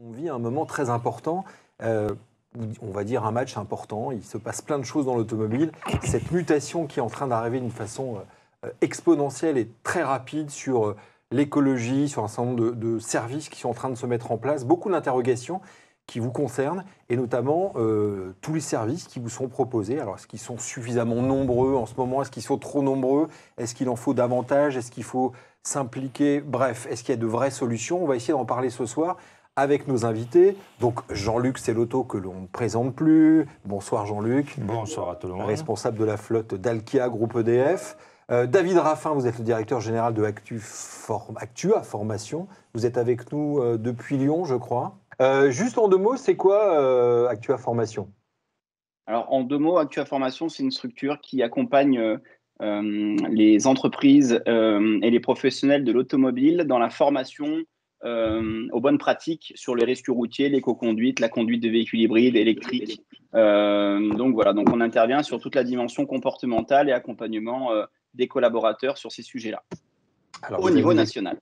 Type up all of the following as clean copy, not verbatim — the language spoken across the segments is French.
On vit un moment très important, on va dire un match important, il se passe plein de choses dans l'automobile. Cette mutation qui est en train d'arriver d'une façon exponentielle et très rapide sur l'écologie, sur un certain nombre de services qui sont en train de se mettre en place, beaucoup d'interrogations qui vous concernent, et notamment tous les services qui vous sont proposés. Alors, est-ce qu'ils sont suffisamment nombreux en ce moment? Est-ce qu'ils sont trop nombreux? Est-ce qu'il en faut davantage? Est-ce qu'il faut s'impliquer? Bref, est-ce qu'il y a de vraies solutions? On va essayer d'en parler ce soir avec nos invités. Donc Jean-Luc Sellotto, que l'on ne présente plus. Bonsoir Jean-Luc. Bonsoir à tout le monde. Responsable de la flotte d'Alkia Groupe EDF. David Raffin, vous êtes le directeur général de Actua Formation. Vous êtes avec nous depuis Lyon, je crois. Juste en deux mots, c'est quoi Actua Formation? Alors en deux mots, Actua Formation, c'est une structure qui accompagne les entreprises et les professionnels de l'automobile dans la formation aux bonnes pratiques sur les risques routiers, l'éco-conduite, la conduite de véhicules hybrides, électriques. Donc voilà, donc on intervient sur toute la dimension comportementale et accompagnement des collaborateurs sur ces sujets-là, au niveau national.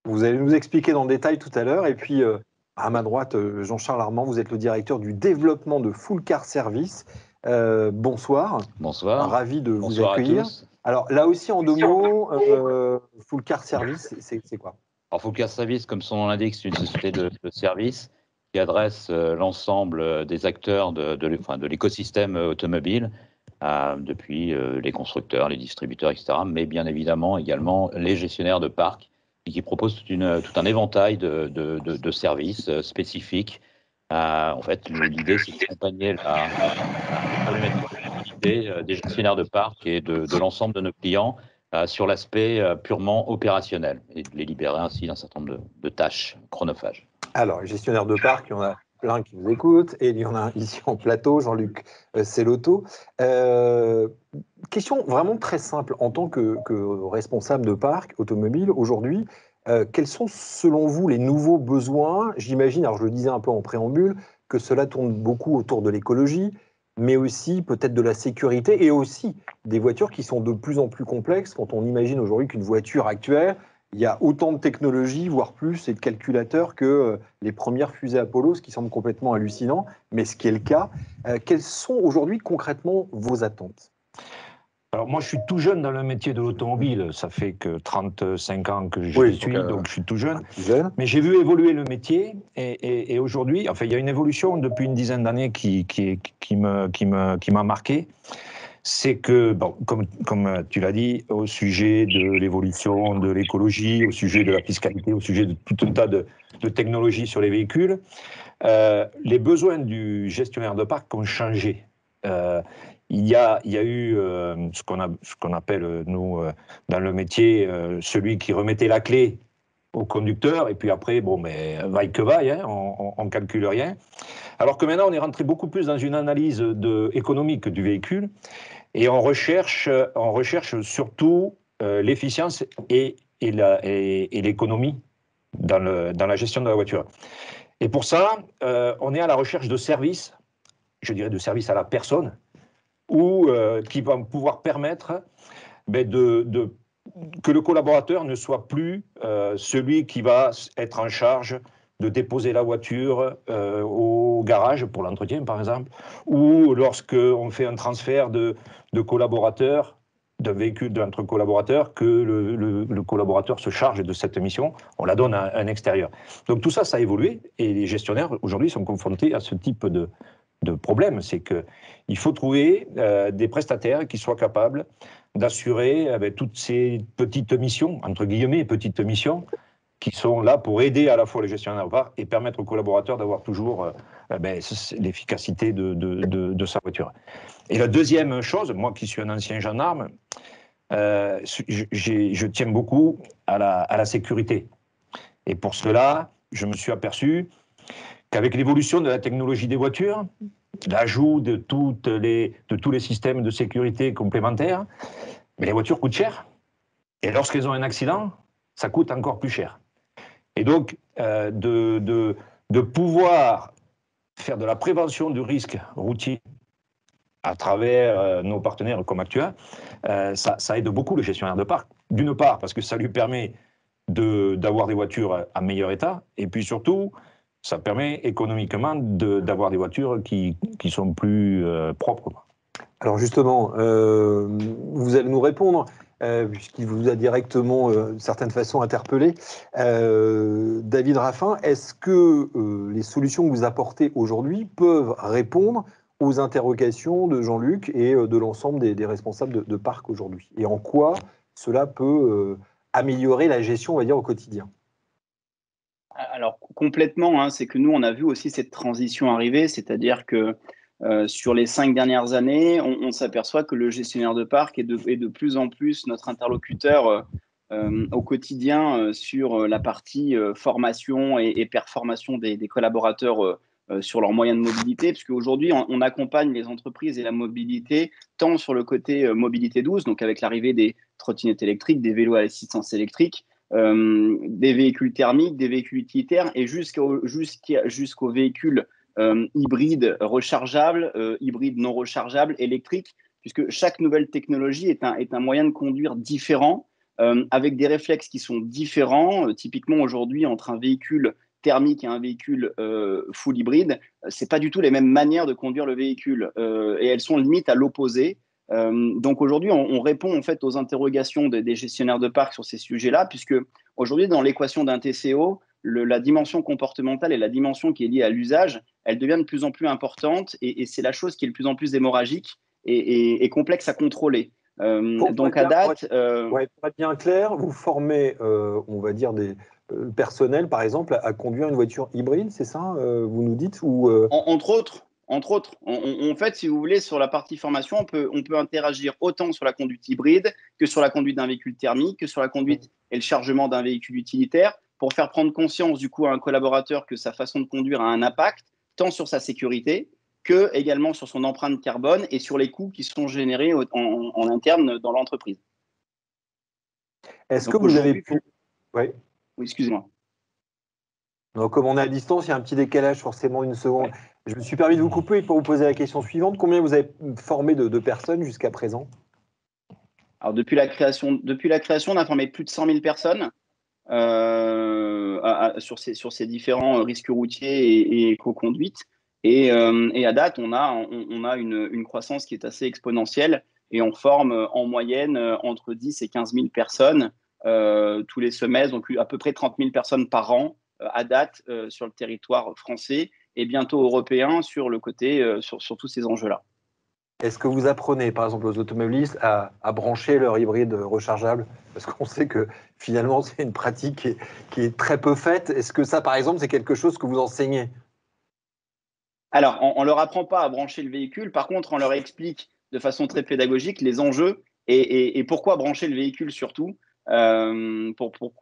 Vous allez nous expliquer dans le détail tout à l'heure. Et puis, à ma droite, Jean-Charles Armand, vous êtes le directeur du développement de Full Car Service. Bonsoir. Bonsoir. Ravi de vous Bonsoir accueillir. Alors là aussi, en deux mots, Full Car Service, c'est quoi? Alors, Full Car Service, comme son nom l'indique, c'est une société de service qui adresse l'ensemble des acteurs de l'écosystème automobile, depuis les constructeurs, les distributeurs, etc., mais bien évidemment également les gestionnaires de parc, et qui proposent tout un éventail de services spécifiques. En fait, l'idée, c'est d'accompagner la problématique des gestionnaires de parc et de l'ensemble de nos clients sur l'aspect purement opérationnel et de les libérer ainsi d'un certain nombre de tâches chronophages. Alors, gestionnaire de parc, il y en a plein qui vous écoutent, et il y en a un ici en plateau, Jean-Luc Sellotto. Question vraiment très simple. En tant que responsable de parc automobile, aujourd'hui, quels sont selon vous les nouveaux besoins? J'imagine, alors je le disais un peu en préambule, que cela tourne beaucoup autour de l'écologie, mais aussi peut-être de la sécurité, et aussi des voitures qui sont de plus en plus complexes. Quand on imagine aujourd'hui qu'une voiture actuelle, il y a autant de technologies, voire plus, et de calculateurs que les premières fusées Apollo, ce qui semble complètement hallucinant, mais ce qui est le cas. Quelles sont aujourd'hui concrètement vos attentes? Alors moi, je suis tout jeune dans le métier de l'automobile. Ça fait que 35 ans que je suis, donc je suis tout jeune. Mais j'ai vu évoluer le métier, et aujourd'hui, enfin, il y a une évolution depuis une dizaine d'années qui m'a marqué. C'est que, bon, comme tu l'as dit, au sujet de l'évolution de l'écologie, au sujet de la fiscalité, au sujet de tout un tas de technologies sur les véhicules, les besoins du gestionnaire de parc ont changé. Il y a eu ce qu'on appelle, nous, dans le métier, celui qui remettait la clé au conducteur, et puis après, bon, mais vaille que vaille, hein, on ne calcule rien. Alors que maintenant, on est rentré beaucoup plus dans une analyse économique du véhicule, et on recherche surtout l'efficience et l'économie dans la gestion de la voiture. Et pour ça, on est à la recherche de services, je dirais de services à la personne, qui vont pouvoir permettre que le collaborateur ne soit plus celui qui va être en charge de déposer la voiture au garage pour l'entretien, par exemple, ou lorsqu'on fait un transfert de collaborateurs, d'un véhicule entre collaborateurs, que le collaborateur se charge de cette mission, on la donne à un extérieur. Donc tout ça, ça a évolué, et les gestionnaires, aujourd'hui, sont confrontés à ce type de problème. C'est qu'il faut trouver des prestataires qui soient capables d'assurer toutes ces petites missions, entre guillemets, petites missions, qui sont là pour aider à la fois les gestionnaires de parc et permettre aux collaborateurs d'avoir toujours l'efficacité de sa voiture. Et la deuxième chose, moi qui suis un ancien gendarme, je tiens beaucoup à la sécurité. Et pour cela, je me suis aperçu qu'avec l'évolution de la technologie des voitures, l'ajout de tous les systèmes de sécurité complémentaires, mais les voitures coûtent cher. Et lorsqu'elles ont un accident, ça coûte encore plus cher. Et donc, de pouvoir faire de la prévention du risque routier à travers nos partenaires comme Actua, ça aide beaucoup le gestionnaire de parc. D'une part, parce que ça lui permet d'avoir des voitures en meilleur état, et puis surtout, ça permet économiquement d'avoir des voitures qui sont plus propres. Alors justement, vous allez nous répondre, puisqu'il vous a directement, d'une certaine façon, interpellé. David Raffin, est-ce que les solutions que vous apportez aujourd'hui peuvent répondre aux interrogations de Jean-Luc et de l'ensemble des responsables de parc aujourd'hui? Et en quoi cela peut améliorer la gestion, on va dire, au quotidien? Alors complètement, hein, c'est que nous, on a vu aussi cette transition arriver, c'est-à-dire que sur les 5 dernières années, on s'aperçoit que le gestionnaire de parc est de plus en plus notre interlocuteur au quotidien sur la partie formation et performation des collaborateurs sur leurs moyens de mobilité, puisque aujourd'hui, on accompagne les entreprises et la mobilité tant sur le côté mobilité douce, donc avec l'arrivée des trottinettes électriques, des vélos à assistance électrique, des véhicules thermiques, des véhicules utilitaires et jusqu'aux véhicules hybrides rechargeables, hybrides non rechargeables, électriques, puisque chaque nouvelle technologie est un moyen de conduire différent, avec des réflexes qui sont différents. Typiquement aujourd'hui, entre un véhicule thermique et un véhicule full hybride, c'est pas du tout les mêmes manières de conduire le véhicule et elles sont limite à l'opposé. Donc aujourd'hui, on répond en fait aux interrogations des gestionnaires de parc sur ces sujets-là, puisque aujourd'hui, dans l'équation d'un TCO, la dimension comportementale et la dimension qui est liée à l'usage, elle devient de plus en plus importante et c'est la chose qui est de plus en plus hémorragique et complexe à contrôler. Donc à date… pour être bien clair, vous formez, on va dire, des personnels, par exemple, à conduire une voiture hybride, c'est ça, vous nous dites ou Entre autres. En fait, si vous voulez, sur la partie formation, on peut interagir autant sur la conduite hybride que sur la conduite d'un véhicule thermique, que sur la conduite et le chargement d'un véhicule utilitaire, pour faire prendre conscience du coup à un collaborateur que sa façon de conduire a un impact, tant sur sa sécurité que également sur son empreinte carbone et sur les coûts qui sont générés en interne dans l'entreprise. Est-ce que vous avez pu… Oui, excusez-moi. Donc, comme on est à distance, il y a un petit décalage forcément d'une seconde. Ouais. Je me suis permis de vous couper pour vous poser la question suivante. Combien vous avez formé de personnes jusqu'à présent? Alors, depuis la création, on a formé plus de 100 000 personnes sur ces différents risques routiers et éco-conduite. Et à date, on a une croissance qui est assez exponentielle et on forme en moyenne entre 10 et 15 000 personnes tous les semestres, donc à peu près 30 000 personnes par an à date sur le territoire français et bientôt européen sur le côté, sur tous ces enjeux-là. Est-ce que vous apprenez, par exemple, aux automobilistes à brancher leur hybride rechargeable? Parce qu'on sait que finalement, c'est une pratique qui est très peu faite. Est-ce que ça, par exemple, c'est quelque chose que vous enseignez? Alors, on ne leur apprend pas à brancher le véhicule. Par contre, on leur explique de façon très pédagogique les enjeux et pourquoi brancher le véhicule surtout. Pour tout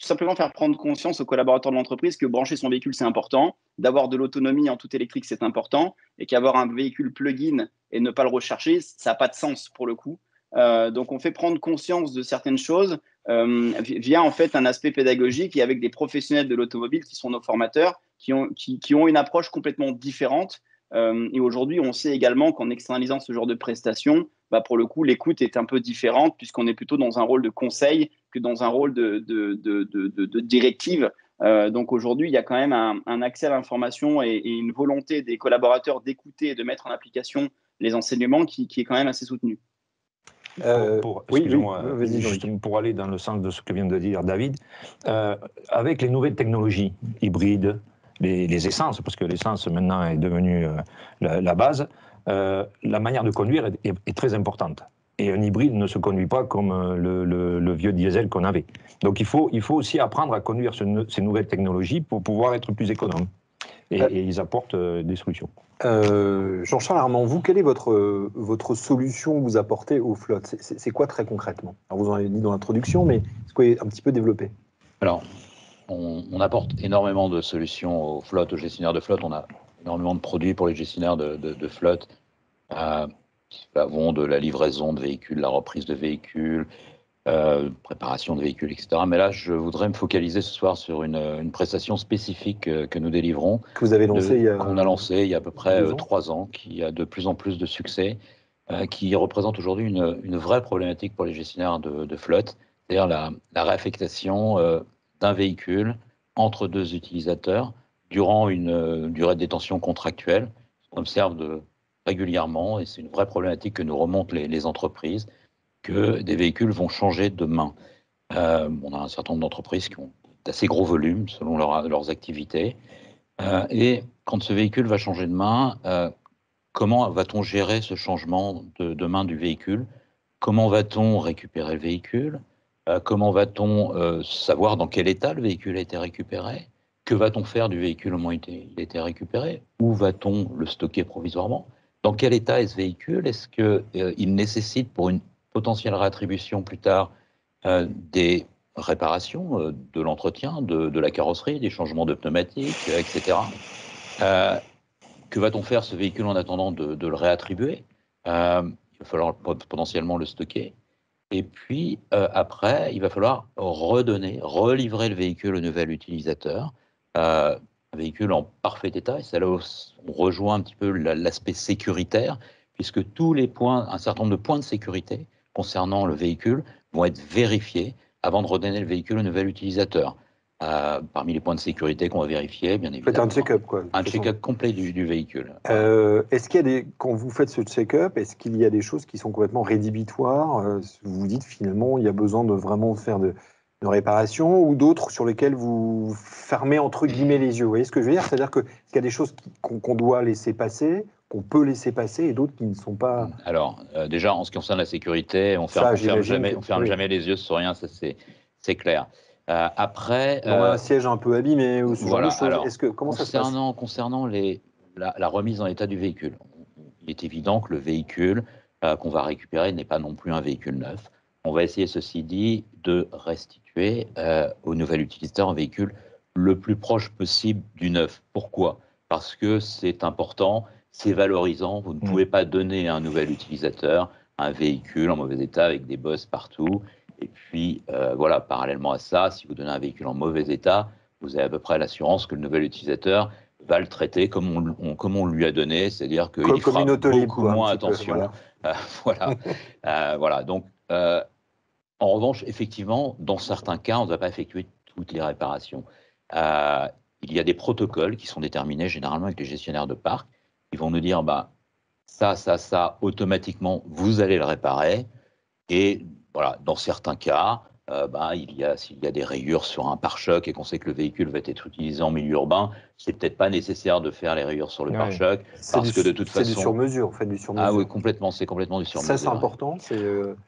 simplement faire prendre conscience aux collaborateurs de l'entreprise que brancher son véhicule, c'est important, d'avoir de l'autonomie en tout électrique, c'est important, et qu'avoir un véhicule plug-in et ne pas le recharger, ça n'a pas de sens pour le coup. Donc, on fait prendre conscience de certaines choses via en fait un aspect pédagogique et avec des professionnels de l'automobile qui sont nos formateurs, qui ont une approche complètement différente. Et aujourd'hui, on sait également qu'en externalisant ce genre de prestations, pour le coup, l'écoute est un peu différente puisqu'on est plutôt dans un rôle de conseil que dans un rôle de directive. Donc aujourd'hui, il y a quand même un accès à l'information et une volonté des collaborateurs d'écouter et de mettre en application les enseignements qui est quand même assez soutenue. Excusez-moi, pour aller dans le sens de ce que vient de dire David, avec les nouvelles technologies hybrides, les essences, parce que l'essence maintenant est devenue la base, la manière de conduire est très importante. Et un hybride ne se conduit pas comme le vieux diesel qu'on avait. Donc il faut aussi apprendre à conduire ces nouvelles technologies pour pouvoir être plus économe. Et ils apportent des solutions. Jean-Charles Armand, vous, quelle est votre solution que vous apportez aux flottes? C'est quoi très concrètement? Alors, vous en avez dit dans l'introduction, mais est-ce que vous pouvez un petit peu développer? Alors, on apporte énormément de solutions aux flottes, aux gestionnaires de flotte. On a énormément de produits pour les gestionnaires de flotte qui vont de la livraison de véhicules, la reprise de véhicules, préparation de véhicules, etc. Mais là, je voudrais me focaliser ce soir sur une prestation spécifique que nous délivrons. Que vous avez lancé qu'on a lancé il y a à peu près 3 ans, qui a de plus en plus de succès, qui représente aujourd'hui une vraie problématique pour les gestionnaires de flotte, c'est-à-dire la réaffectation d'un véhicule entre 2 utilisateurs durant une durée de détention contractuelle. On observe régulièrement, et c'est une vraie problématique que nous remontent les entreprises, que des véhicules vont changer de main. On a un certain nombre d'entreprises qui ont d'assez gros volumes selon leurs activités. Et quand ce véhicule va changer de main, comment va-t-on gérer ce changement de main du véhicule? Comment va-t-on récupérer le véhicule? Comment va-t-on savoir dans quel état le véhicule a été récupéré? Que va-t-on faire du véhicule au moment où il a été récupéré? Où va-t-on le stocker provisoirement? Dans quel état est ce véhicule? Est-ce qu'il nécessite pour une potentielle réattribution plus tard des réparations, de l'entretien, de la carrosserie, des changements de pneumatiques, etc. Que va-t-on faire ce véhicule en attendant de le réattribuer? Il va falloir potentiellement le stocker. Et puis, après, il va falloir relivrer le véhicule au nouvel utilisateur. Un véhicule en parfait état, et c'est là où on rejoint un petit peu l'aspect sécuritaire, puisque un certain nombre de points de sécurité concernant le véhicule vont être vérifiés avant de redonner le véhicule au nouvel utilisateur. Parmi les points de sécurité qu'on va vérifier, bien évidemment. Faites un check-up, quoi. Un check-up complet du véhicule. Est-ce qu'il y a quand vous faites ce check-up, est-ce qu'il y a des choses qui sont complètement rédhibitoires? Vous vous dites finalement, il y a besoin de vraiment faire de réparation, ou d'autres sur lesquelles vous fermez entre guillemets les yeux? Vous voyez ce que je veux dire? C'est-à-dire qu'il y a des choses qu'on doit laisser passer, qu'on peut laisser passer, et d'autres qui ne sont pas... Alors, déjà, en ce qui concerne la sécurité, on ferme jamais les yeux sur rien, ça c'est clair. Après, un siège un peu abîmé ou ce genre de choses. Alors, comment ça se passe? Concernant la remise en état du véhicule, il est évident que le véhicule qu'on va récupérer n'est pas non plus un véhicule neuf. On va essayer, ceci dit, de restituer au nouvel utilisateur un véhicule le plus proche possible du neuf. Pourquoi? Parce que c'est important, c'est valorisant. Vous ne pouvez pas donner à un nouvel utilisateur un véhicule en mauvais état avec des bosses partout. Et puis, voilà, parallèlement à ça, si vous donnez un véhicule en mauvais état, vous avez à peu près l'assurance que le nouvel utilisateur va le traiter comme on lui a donné, c'est-à-dire qu'il y fera beaucoup moins attention. Voilà. Voilà. Donc, en revanche, effectivement, dans certains cas, on ne va pas effectuer toutes les réparations. Il y a des protocoles qui sont déterminés généralement avec les gestionnaires de parc. Ils vont nous dire, ça, automatiquement, vous allez le réparer. Et voilà, dans certains cas, s'il y a des rayures sur un pare-choc et qu'on sait que le véhicule va être utilisé en milieu urbain, c'est peut-être pas nécessaire de faire les rayures sur le pare-choc, parce que de toute façon... C'est du sur-mesure, en fait, du sur-mesure. Ah oui, c'est complètement du sur-mesure. Ça, c'est important.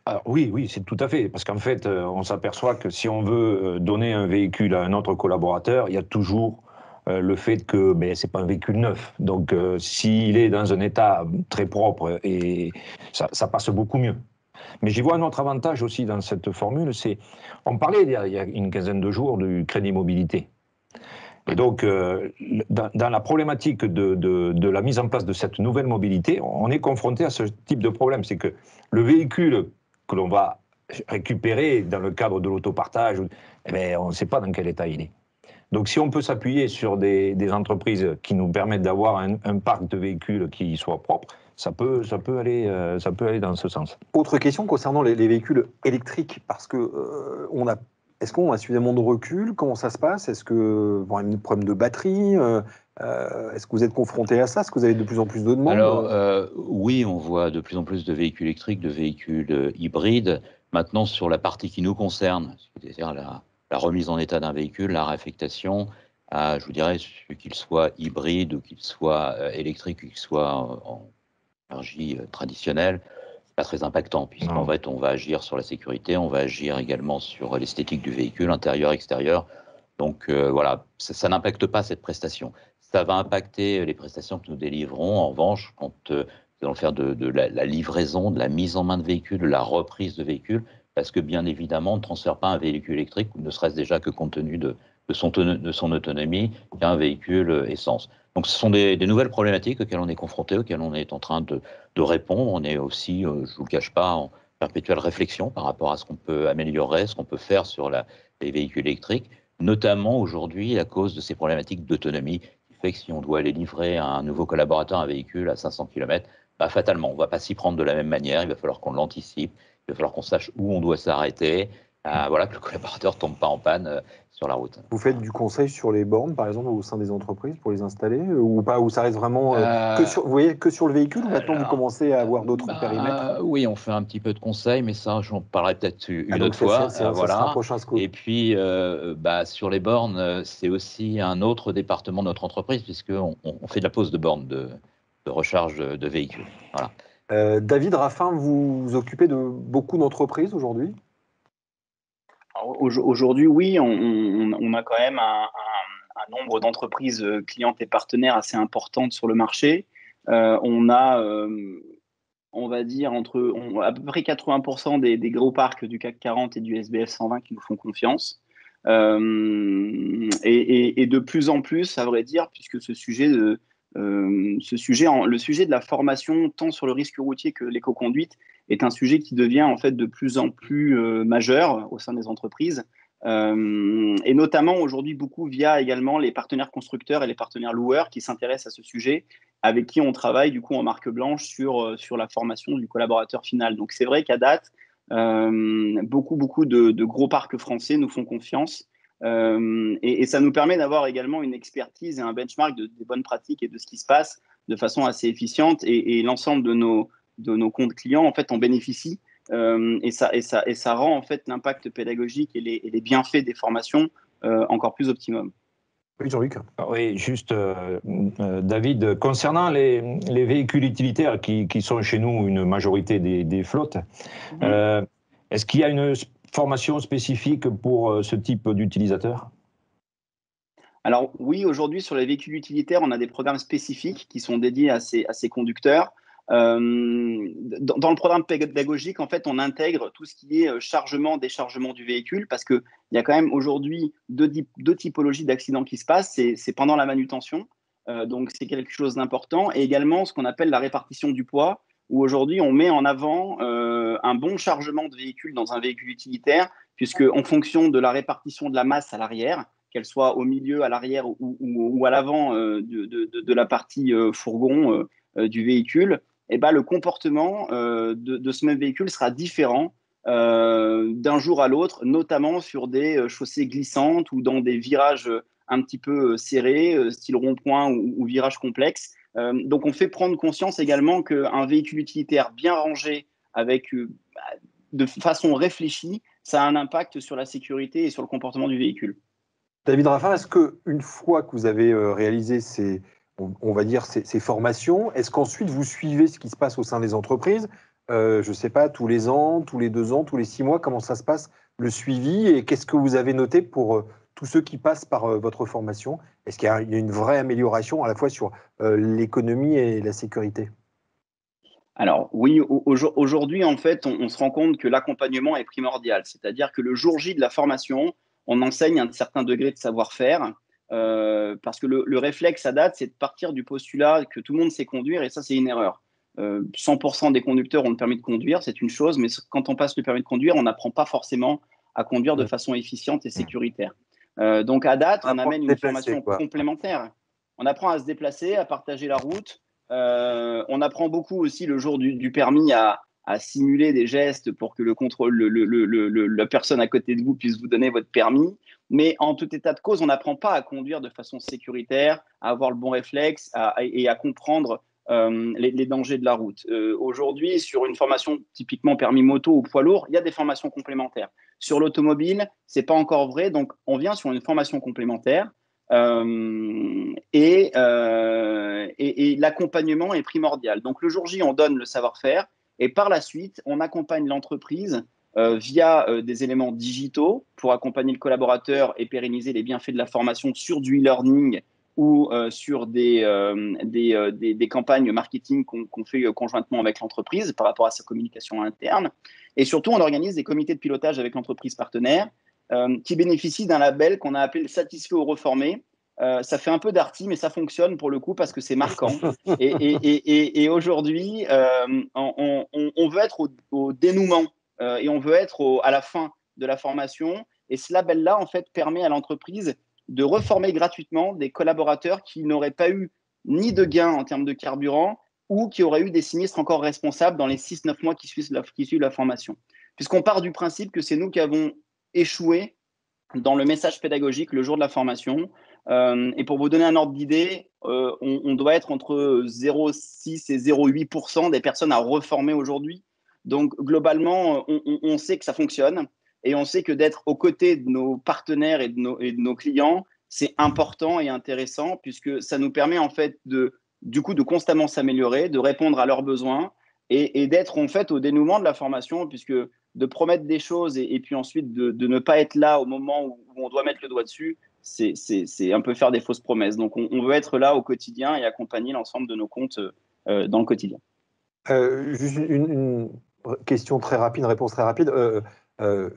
Alors, oui, c'est tout à fait, parce qu'en fait, on s'aperçoit que si on veut donner un véhicule à un autre collaborateur, il y a toujours le fait que c'est pas un véhicule neuf. Donc, s'il est dans un état très propre, et ça passe beaucoup mieux. Mais j'y vois un autre avantage aussi dans cette formule, on parlait il y a une quinzaine de jours du crédit mobilité. Et donc, dans la problématique de la mise en place de cette nouvelle mobilité, on est confronté à ce type de problème. C'est que le véhicule que l'on va récupérer dans le cadre de l'autopartage, on ne sait pas dans quel état il est. Donc, si on peut s'appuyer sur des entreprises qui nous permettent d'avoir un parc de véhicules qui soit propre, ça peut aller dans ce sens. Autre question concernant les véhicules électriques, parce que est-ce qu'on a suffisamment de recul? Comment ça se passe? Est-ce que il y a un problème de batterie? Est-ce que vous êtes confronté à ça? Est-ce que vous avez de plus en plus de demandes? Alors, oui, on voit de plus en plus de véhicules électriques, de véhicules hybrides. Maintenant, sur la partie qui nous concerne, c'est-à-dire la remise en état d'un véhicule, la réaffectation, je vous dirais, qu'il soit hybride ou qu'il soit électrique ou qu'il soit en énergie traditionnelle, c'est pas très impactant, puisqu'en fait, on va agir sur la sécurité, on va agir également sur l'esthétique du véhicule, intérieur, extérieur. Donc voilà, ça n'impacte pas cette prestation. Ça va impacter les prestations que nous délivrons, en revanche, quand nous allons faire de la livraison, de la mise en main de véhicules, de la reprise de véhicules, parce que bien évidemment, on ne transfère pas un véhicule électrique, ne serait-ce déjà que compte tenu de son autonomie, qu'un véhicule essence. Donc ce sont des nouvelles problématiques auxquelles on est confronté, auxquelles on est en train de répondre. On est aussi, je ne vous le cache pas, en perpétuelle réflexion par rapport à ce qu'on peut améliorer, ce qu'on peut faire sur les véhicules électriques, notamment aujourd'hui à cause de ces problématiques d'autonomie, qui fait que si on doit aller livrer à un nouveau collaborateur un véhicule à 500 km, fatalement, on ne va pas s'y prendre de la même manière, il va falloir qu'on l'anticipe, il va falloir qu'on sache où on doit s'arrêter, voilà, que le collaborateur ne tombe pas en panne sur la route. Vous faites du conseil sur les bornes, par exemple, au sein des entreprises pour les installer ou pas, ou ça reste vraiment vous voyez, que sur le véhicule ou maintenant vous commencez à avoir d'autres périmètres? Oui, on fait un petit peu de conseil, mais ça, j'en parlerai peut-être une autre ça, fois. ça sera un prochain scoop. Et puis, sur les bornes, c'est aussi un autre département de notre entreprise, puisqu'on fait de la pose de bornes de recharge de véhicules. Voilà. David Raffin, vous vous occupez de beaucoup d'entreprises aujourd'hui? Aujourd'hui, oui, on a quand même un nombre d'entreprises clientes et partenaires assez importantes sur le marché. On a, on va dire, à peu près 80% des gros parcs du CAC 40 et du SBF 120 qui nous font confiance. Et de plus en plus, à vrai dire, puisque le sujet de la formation, tant sur le risque routier que l'éco-conduite, est un sujet qui devient en fait de plus en plus majeur au sein des entreprises. Et notamment aujourd'hui beaucoup via également les partenaires constructeurs et les partenaires loueurs qui s'intéressent à ce sujet, avec qui on travaille du coup en marque blanche sur la formation du collaborateur final. Donc c'est vrai qu'à date, beaucoup de gros parcs français nous font confiance. Et ça nous permet d'avoir également une expertise et un benchmark des bonnes pratiques et de ce qui se passe de façon assez efficiente. Et l'ensemble de nos comptes clients, en fait, en bénéficient. Et ça rend en fait l'impact pédagogique et les bienfaits des formations encore plus optimum. Oui, Jean-Luc. Oui, juste, David, concernant les véhicules utilitaires qui sont chez nous une majorité des flottes, est-ce qu'il y a une formation spécifique pour ce type d'utilisateur? Alors oui, aujourd'hui sur les véhicules utilitaires, on a des programmes spécifiques qui sont dédiés à ces conducteurs. Dans le programme pédagogique, en fait, on intègre tout ce qui est chargement, déchargement du véhicule, parce qu'il y a quand même aujourd'hui deux typologies d'accidents qui se passent. C'est pendant la manutention, donc c'est quelque chose d'important, et également ce qu'on appelle la répartition du poids, où aujourd'hui on met en avant un bon chargement de véhicule dans un véhicule utilitaire, puisque en fonction de la répartition de la masse à l'arrière, qu'elle soit au milieu, à l'arrière ou à l'avant de la partie fourgon du véhicule, eh ben, le comportement de ce même véhicule sera différent d'un jour à l'autre, notamment sur des chaussées glissantes ou dans des virages un petit peu serrés, style rond-point ou virage complexe. Donc, on fait prendre conscience également qu'un véhicule utilitaire bien rangé, de façon réfléchie, ça a un impact sur la sécurité et sur le comportement du véhicule. David Raffin, est-ce qu'une fois que vous avez réalisé ces formations, est-ce qu'ensuite vous suivez ce qui se passe au sein des entreprises? Je ne sais pas, tous les ans, tous les 2 ans, tous les 6 mois, comment ça se passe, le suivi? Et qu'est-ce que vous avez noté pour tous ceux qui passent par votre formation? Est-ce qu'il y a une vraie amélioration à la fois sur l'économie et la sécurité? Alors oui, aujourd'hui, en fait, on se rend compte que l'accompagnement est primordial. C'est-à-dire que le jour J de la formation, on enseigne un certain degré de savoir-faire, parce que le réflexe à date, c'est de partir du postulat que tout le monde sait conduire, et ça, c'est une erreur. 100% des conducteurs ont le permis de conduire, c'est une chose, mais quand on passe le permis de conduire, on n'apprend pas forcément à conduire de façon efficiente et sécuritaire. Donc à date, on amène une formation complémentaire. On apprend à se déplacer, à partager la route. On apprend beaucoup aussi le jour du permis à simuler des gestes pour que la personne à côté de vous puisse vous donner votre permis. Mais en tout état de cause, on n'apprend pas à conduire de façon sécuritaire, à avoir le bon réflexe et à comprendre les dangers de la route. Aujourd'hui, sur une formation typiquement permis moto ou poids lourd, il y a des formations complémentaires. Sur l'automobile, ce n'est pas encore vrai. Donc, on vient sur une formation complémentaire. Et l'accompagnement est primordial. Donc le jour J, on donne le savoir-faire et par la suite, on accompagne l'entreprise via des éléments digitaux pour accompagner le collaborateur et pérenniser les bienfaits de la formation sur du e-learning ou sur des campagnes marketing qu'on fait conjointement avec l'entreprise par rapport à sa communication interne. Et surtout, on organise des comités de pilotage avec l'entreprise partenaire qui bénéficie d'un label qu'on a appelé satisfait ou reformé. Ça fait un peu d'arty, mais ça fonctionne pour le coup parce que c'est marquant. Et aujourd'hui, on veut être au dénouement et on veut être à la fin de la formation. Et ce label-là, en fait, permet à l'entreprise de reformer gratuitement des collaborateurs qui n'auraient pas eu ni de gains en termes de carburant ou qui auraient eu des sinistres encore responsables dans les 6-9 mois qui suivent la formation. Puisqu'on part du principe que c'est nous qui avons échoué dans le message pédagogique le jour de la formation. Et pour vous donner un ordre d'idée, on doit être entre 0,6 et 0,8% des personnes à reformer aujourd'hui. Donc, globalement, on sait que ça fonctionne et on sait que d'être aux côtés de nos partenaires et de nos clients, c'est important et intéressant puisque ça nous permet en fait du coup de constamment s'améliorer, de répondre à leurs besoins et d'être en fait au dénouement de la formation puisque de promettre des choses et puis ensuite de ne pas être là au moment où on doit mettre le doigt dessus, c'est un peu faire des fausses promesses. Donc, on veut être là au quotidien et accompagner l'ensemble de nos comptes dans le quotidien. Juste une question très rapide, une réponse très rapide.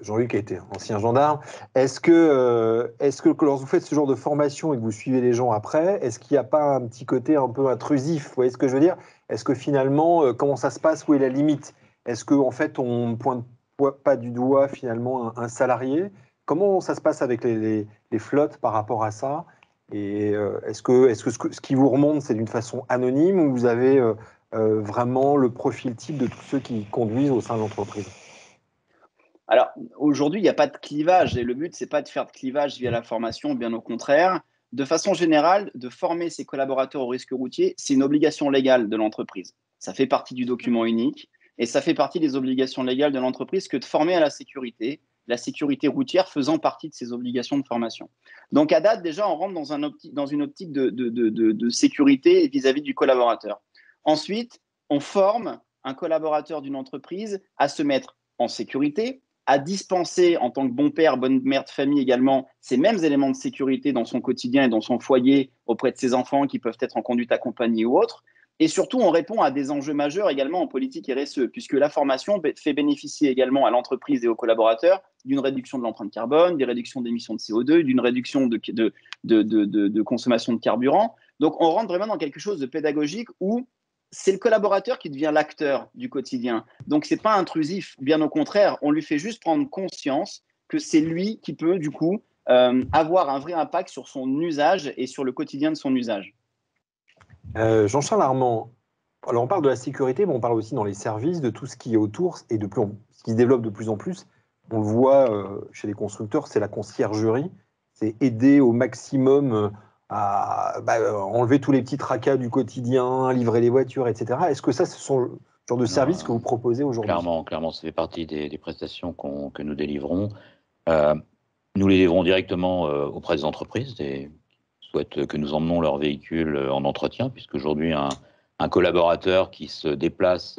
Jean-Luc a été ancien gendarme. Est-ce que lorsque vous faites ce genre de formation et que vous suivez les gens après, est-ce qu'il n'y a pas un petit côté un peu intrusif? Vous voyez ce que je veux dire? Est-ce que finalement, comment ça se passe? Où est la limite? Est-ce qu'en fait, on ne pointe pas du doigt finalement un salarié? Comment ça se passe avec les flottes par rapport à ça? Et est-ce que ce qui vous remonte, c'est d'une façon anonyme ou vous avez vraiment le profil type de tous ceux qui conduisent au sein de l'entreprise? Alors, aujourd'hui, il n'y a pas de clivage et le but, ce n'est pas de faire de clivage via la formation, bien au contraire. De façon générale, de former ses collaborateurs au risque routier, c'est une obligation légale de l'entreprise. Ça fait partie du document unique et ça fait partie des obligations légales de l'entreprise que de former à la sécurité routière faisant partie de ces obligations de formation. Donc, à date, déjà, on rentre dans une optique de sécurité vis-à-vis du collaborateur. Ensuite, on forme un collaborateur d'une entreprise à se mettre en sécurité, à dispenser en tant que bon père, bonne mère de famille également, ces mêmes éléments de sécurité dans son quotidien et dans son foyer auprès de ses enfants qui peuvent être en conduite accompagnée ou autre. Et surtout, on répond à des enjeux majeurs également en politique RSE, puisque la formation fait bénéficier également à l'entreprise et aux collaborateurs d'une réduction de l'empreinte carbone, des réductions d'émissions de CO2, d'une réduction de consommation de carburant. Donc, on rentre vraiment dans quelque chose de pédagogique où c'est le collaborateur qui devient l'acteur du quotidien. Donc, ce n'est pas intrusif, bien au contraire, on lui fait juste prendre conscience que c'est lui qui peut, du coup, avoir un vrai impact sur son usage et sur le quotidien de son usage. Jean-Charles Armand, alors on parle de la sécurité, mais on parle aussi dans les services, de tout ce qui est autour et ce qui se développe de plus en plus. On le voit chez les constructeurs, c'est la conciergerie, c'est aider au maximum à enlever tous les petits tracas du quotidien, livrer les voitures, etc. Est-ce que ça, ce sont le genre de services que vous proposez aujourd'hui? Clairement, ça fait partie des prestations que nous délivrons. Nous les livrons directement auprès des entreprises qui souhaitent que nous emmenons leur véhicule en entretien, puisqu'aujourd'hui, un collaborateur qui se déplace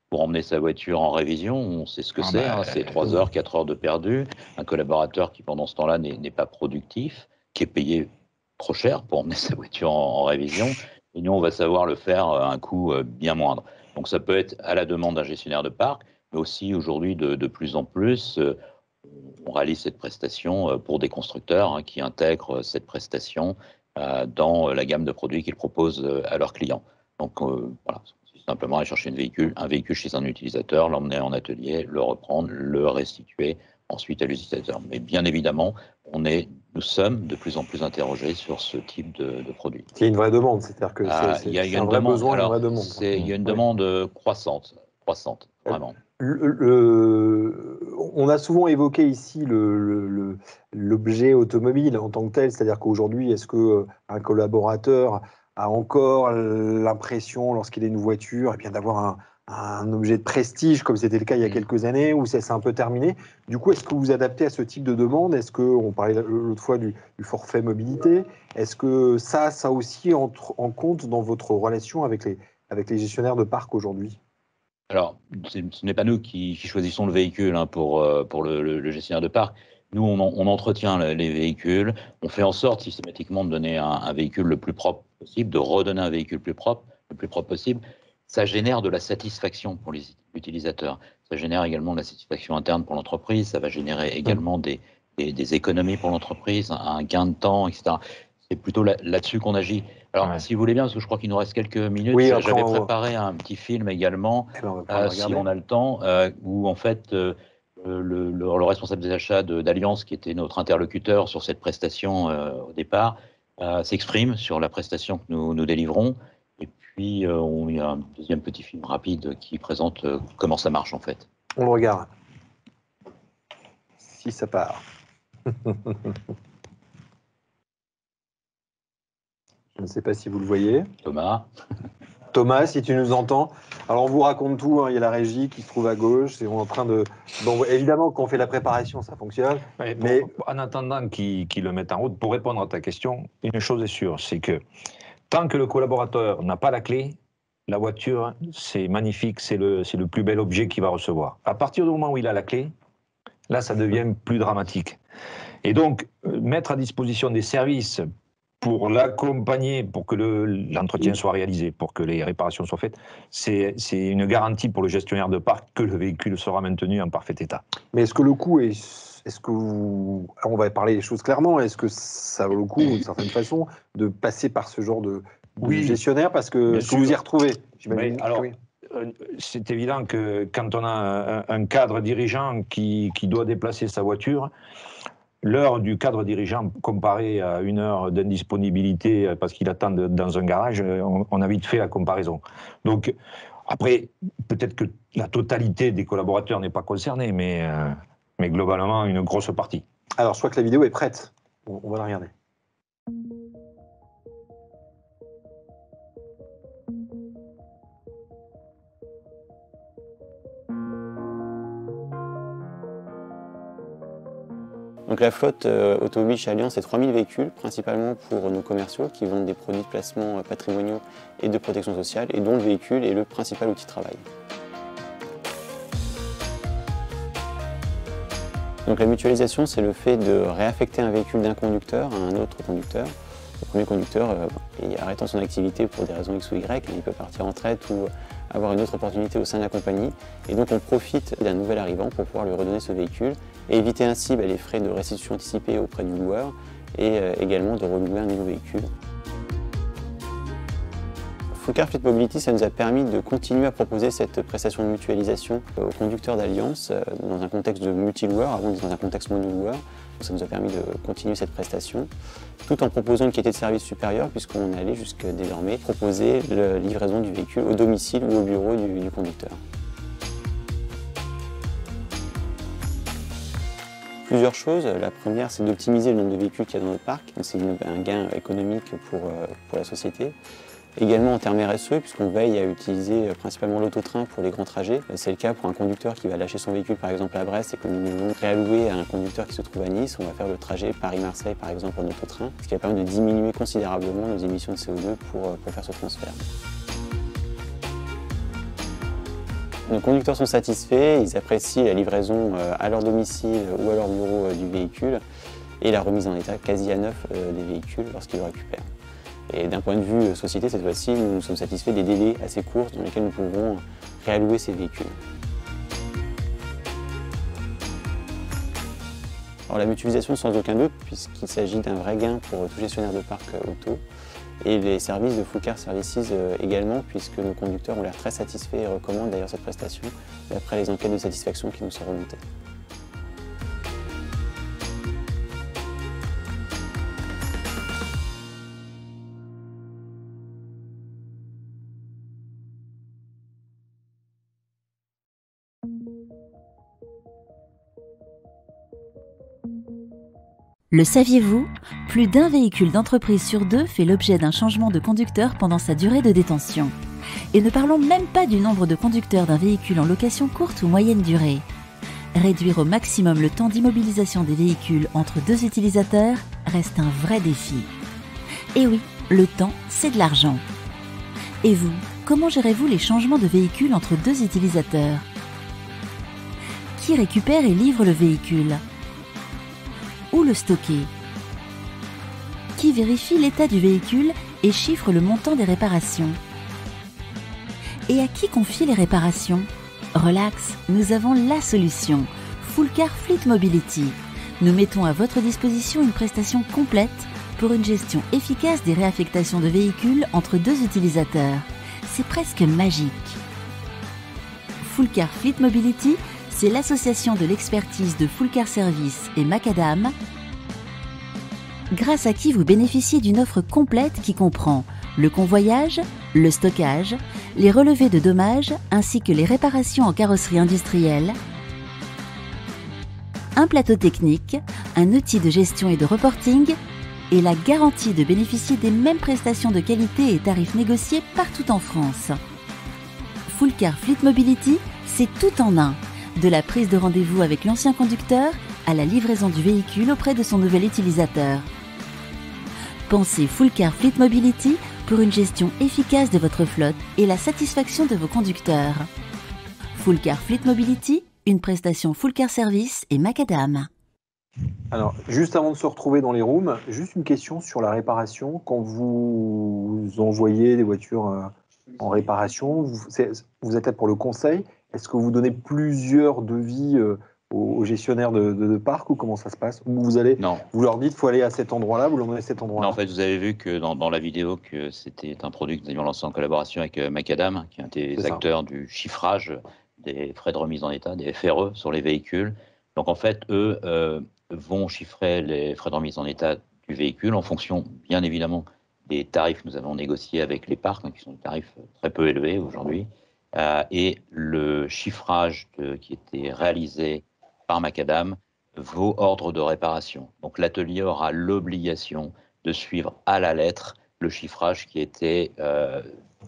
pour emmener sa voiture en révision, on sait ce que c'est, c'est 3 heures, 4 heures de perdu. Un collaborateur qui, pendant ce temps-là, n'est pas productif, qui est payé trop cher pour emmener sa voiture en révision, et nous, on va savoir le faire à un coût bien moindre. Donc, ça peut être à la demande d'un gestionnaire de parc, mais aussi aujourd'hui, de plus en plus, on réalise cette prestation pour des constructeurs qui intègrent cette prestation dans la gamme de produits qu'ils proposent à leurs clients. Donc, voilà, c'est simplement aller chercher un véhicule chez un utilisateur, l'emmener en atelier, le reprendre, le restituer ensuite à l'utilisateur. Mais bien évidemment, nous sommes de plus en plus interrogés sur ce type de produit. Il y a une vraie demande, c'est-à-dire que c'est un vrai besoin et une vraie demande. Il y a une demande croissante, vraiment. On a souvent évoqué ici l'objet automobile en tant que tel, c'est-à-dire qu'aujourd'hui, est-ce qu'un collaborateur a encore l'impression, lorsqu'il a une voiture, et bien d'avoir un objet de prestige, comme c'était le cas il y a quelques années, où ça s'est un peu terminé? Du coup, est-ce que vous vous adaptez à ce type de demande? Est-ce qu'on parlait l'autre fois du forfait mobilité? Est-ce que ça aussi entre en compte dans votre relation avec les gestionnaires de parc aujourd'hui? Alors, ce n'est pas nous qui choisissons le véhicule pour le gestionnaire de parc. Nous, on entretient les véhicules, on fait en sorte systématiquement de donner un véhicule le plus propre possible, de redonner un véhicule le plus propre possible. Ça génère de la satisfaction pour les utilisateurs. Ça génère également de la satisfaction interne pour l'entreprise. Ça va générer également des économies pour l'entreprise, un gain de temps, etc. C'est plutôt là-dessus qu'on agit. Alors, si vous voulez bien, parce que je crois qu'il nous reste quelques minutes, oui, j'avais préparé un petit film également, si on a le temps, où en fait le responsable des achats d'Alliance, qui était notre interlocuteur sur cette prestation au départ, s'exprime sur la prestation que nous délivrons. Et puis, il y a un deuxième petit film rapide qui présente comment ça marche en fait. On le regarde. si ça part. Je ne sais pas si vous le voyez. Thomas, si tu nous entends. Alors, on vous raconte tout. Hein. Il y a la régie qui se trouve à gauche. Et on est en train de... Bon, évidemment, quand on fait la préparation, ça fonctionne. Mais en attendant qu'ils le mettent en route, pour répondre à ta question, une chose est sûre, c'est que tant que le collaborateur n'a pas la clé, la voiture, c'est magnifique, c'est le plus bel objet qu'il va recevoir. À partir du moment où il a la clé, là, ça devient plus dramatique. Et donc, mettre à disposition des services pour l'accompagner, pour que l'entretien soit réalisé, pour que les réparations soient faites, c'est une garantie pour le gestionnaire de parc que le véhicule sera maintenu en parfait état. Mais est-ce que le coût est... Est-ce que on va parler des choses clairement, est-ce que ça vaut le coup, d'une certaine façon, de passer par ce genre de gestionnaire, parce que vous y retrouvez, j'imagine. Alors, c'est évident que quand on a un cadre dirigeant qui doit déplacer sa voiture, l'heure du cadre dirigeant comparée à une heure d'indisponibilité parce qu'il attend dans un garage, on a vite fait la comparaison. Donc, après, peut-être que la totalité des collaborateurs n'est pas concernée, mais globalement, une grosse partie. Alors, je crois que la vidéo est prête. On va la regarder. Donc la flotte automobile chez Alliance, c'est 3000 véhicules, principalement pour nos commerciaux qui vendent des produits de placement patrimoniaux et de protection sociale, et dont le véhicule est le principal outil de travail. Donc la mutualisation, c'est le fait de réaffecter un véhicule d'un conducteur à un autre conducteur. Le premier conducteur, arrêtant son activité pour des raisons X ou Y, il peut partir en retraite ou avoir une autre opportunité au sein de la compagnie. Et donc on profite d'un nouvel arrivant pour pouvoir lui redonner ce véhicule et éviter ainsi les frais de restitution anticipée auprès du loueur et également de relouer un nouveau véhicule. Fullcar Fleet Mobility, ça nous a permis de continuer à proposer cette prestation de mutualisation aux conducteurs d'Alliance dans un contexte de multi-loueur, avant d'être dans un contexte mono-loueur. Ça nous a permis de continuer cette prestation, tout en proposant une qualité de service supérieure, puisqu'on allait jusqu'à désormais proposer la livraison du véhicule au domicile ou au bureau du conducteur. Plusieurs choses. La première, c'est d'optimiser le nombre de véhicules qu'il y a dans notre parc. C'est un gain économique pour la société. Également en termes RSE, puisqu'on veille à utiliser principalement l'autotrain pour les grands trajets. C'est le cas pour un conducteur qui va lâcher son véhicule par exemple à Brest et que nous devons réallouer à un conducteur qui se trouve à Nice. On va faire le trajet Paris-Marseille par exemple en autotrain, ce qui va permettre de diminuer considérablement nos émissions de CO2 pour faire ce transfert. Nos conducteurs sont satisfaits, ils apprécient la livraison à leur domicile ou à leur bureau du véhicule et la remise en état quasi à neuf des véhicules lorsqu'ils le récupèrent. Et d'un point de vue société, cette fois-ci, nous sommes satisfaits des délais assez courts dans lesquels nous pouvons réallouer ces véhicules. Alors, la mutualisation sans aucun doute, puisqu'il s'agit d'un vrai gain pour tout gestionnaire de parc auto. Et les services de Fullcar Services également, puisque nos conducteurs ont l'air très satisfaits et recommandent d'ailleurs cette prestation, d'après les enquêtes de satisfaction qui nous sont remontées. Le saviez-vous ? Plus d'un véhicule d'entreprise sur deux fait l'objet d'un changement de conducteur pendant sa durée de détention. Et ne parlons même pas du nombre de conducteurs d'un véhicule en location courte ou moyenne durée. Réduire au maximum le temps d'immobilisation des véhicules entre deux utilisateurs reste un vrai défi. Et oui, le temps, c'est de l'argent. Et vous, comment gérez-vous les changements de véhicule entre deux utilisateurs ? Qui récupère et livre le véhicule ? Où le stocker ? Qui vérifie l'état du véhicule et chiffre le montant des réparations ? Et à qui confie les réparations ? Relax, nous avons la solution. Fullcar Fleet Mobility. Nous mettons à votre disposition une prestation complète pour une gestion efficace des réaffectations de véhicules entre deux utilisateurs. C'est presque magique. Fullcar Fleet Mobility, c'est l'association de l'expertise de Fullcar Service et Macadam, grâce à qui vous bénéficiez d'une offre complète qui comprend le convoyage, le stockage, les relevés de dommages ainsi que les réparations en carrosserie industrielle, un plateau technique, un outil de gestion et de reporting et la garantie de bénéficier des mêmes prestations de qualité et tarifs négociés partout en France. Fullcar Fleet Mobility, c'est tout en un. De la prise de rendez-vous avec l'ancien conducteur à la livraison du véhicule auprès de son nouvel utilisateur. Pensez Fullcar Fleet Mobility pour une gestion efficace de votre flotte et la satisfaction de vos conducteurs. Fullcar Fleet Mobility, une prestation Fullcar Service et Macadam. Alors, juste avant de se retrouver dans les rooms, juste une question sur la réparation. Quand vous envoyez des voitures en réparation, vous êtes là pour le conseil. Est-ce que vous donnez plusieurs devis aux gestionnaires de parc ou comment ça se passe? Ou vous leur dites qu'il faut aller à cet endroit-là, vous l'emmenez à cet endroit-là? Non, en fait, vous avez vu que dans la vidéo que c'était un produit que nous avions lancé en collaboration avec Macadam, qui est un des acteurs du chiffrage des frais de remise en état, des FRE sur les véhicules. Donc en fait, eux vont chiffrer les frais de remise en état du véhicule en fonction, bien évidemment, des tarifs que nous avons négociés avec les parcs, qui sont des tarifs très peu élevés aujourd'hui. Et le chiffrage qui était réalisé par Macadam vaut ordre de réparation. Donc l'atelier aura l'obligation de suivre à la lettre le chiffrage qui a été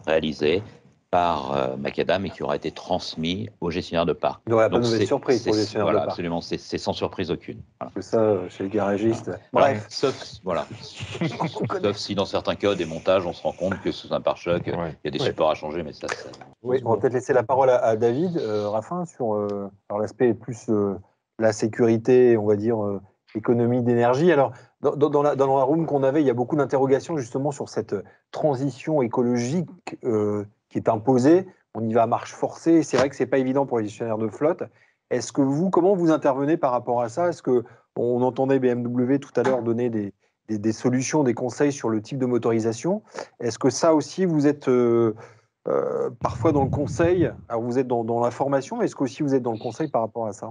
réalisé par Macadam et qui aura été transmis au gestionnaire de parc. Il n'y aura pas de mauvaise surprise pour le gestionnaire de parc. Absolument, c'est sans surprise aucune. Voilà. C'est ça, chez le garagiste. Bref. Sauf si dans certains cas, des montages, on se rend compte que sous un pare-choc, il y a des supports à changer, mais ça... Oui, on va peut-être laisser la parole à David, Raffin, sur l'aspect plus la sécurité, on va dire, économie d'énergie. Alors, dans la room qu'on avait, il y a beaucoup d'interrogations justement sur cette transition écologique qui est imposée. On y va à marche forcée. C'est vrai que ce n'est pas évident pour les gestionnaires de flotte. Est-ce que comment vous intervenez par rapport à ça? Est-ce qu'on entendait BMW tout à l'heure donner des solutions, des conseils sur le type de motorisation? Est-ce que ça aussi, vous êtes parfois dans le conseil? Alors, vous êtes dans la formation. Est-ce qu'aussi vous êtes dans le conseil par rapport à ça?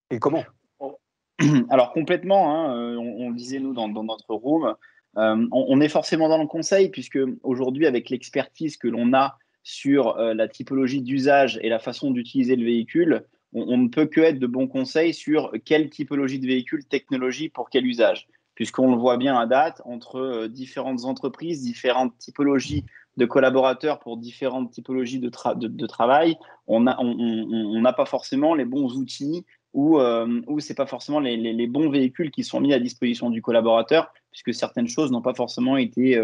Et comment? Alors complètement, hein, on le disait nous dans notre room, on est forcément dans le conseil puisque aujourd'hui avec l'expertise que l'on a sur la typologie d'usage et la façon d'utiliser le véhicule, on ne peut que être de bons conseils sur quelle typologie de véhicule, technologie pour quel usage, puisqu'on le voit bien à date entre différentes entreprises, différentes typologies de collaborateurs pour différentes typologies de travail, on n'a pas forcément les bons outils ou ce n'est pas forcément les bons véhicules qui sont mis à disposition du collaborateur, puisque certaines choses n'ont pas forcément été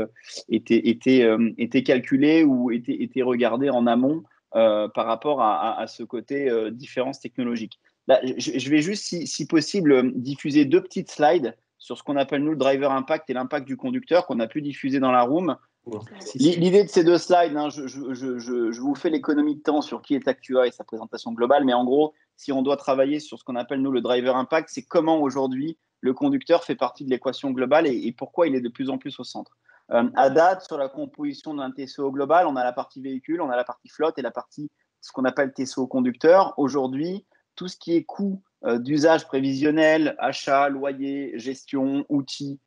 calculées ou été regardées en amont par rapport à ce côté différence technologique. Là, je vais juste, si possible, diffuser 2 petites slides sur ce qu'on appelle, nous, le driver impact et l'impact du conducteur qu'on a pu diffuser dans la room. L'idée de ces 2 slides, hein, je vous fais l'économie de temps sur qui est Actua et sa présentation globale, mais en gros, si on doit travailler sur ce qu'on appelle, nous, le driver impact, c'est comment aujourd'hui le conducteur fait partie de l'équation globale et pourquoi il est de plus en plus au centre. À date, sur la composition d'un TCO global, on a la partie véhicule, on a la partie flotte et la partie, ce qu'on appelle TCO conducteur. Aujourd'hui, tout ce qui est coût d'usage prévisionnel, achat, loyer, gestion, outils,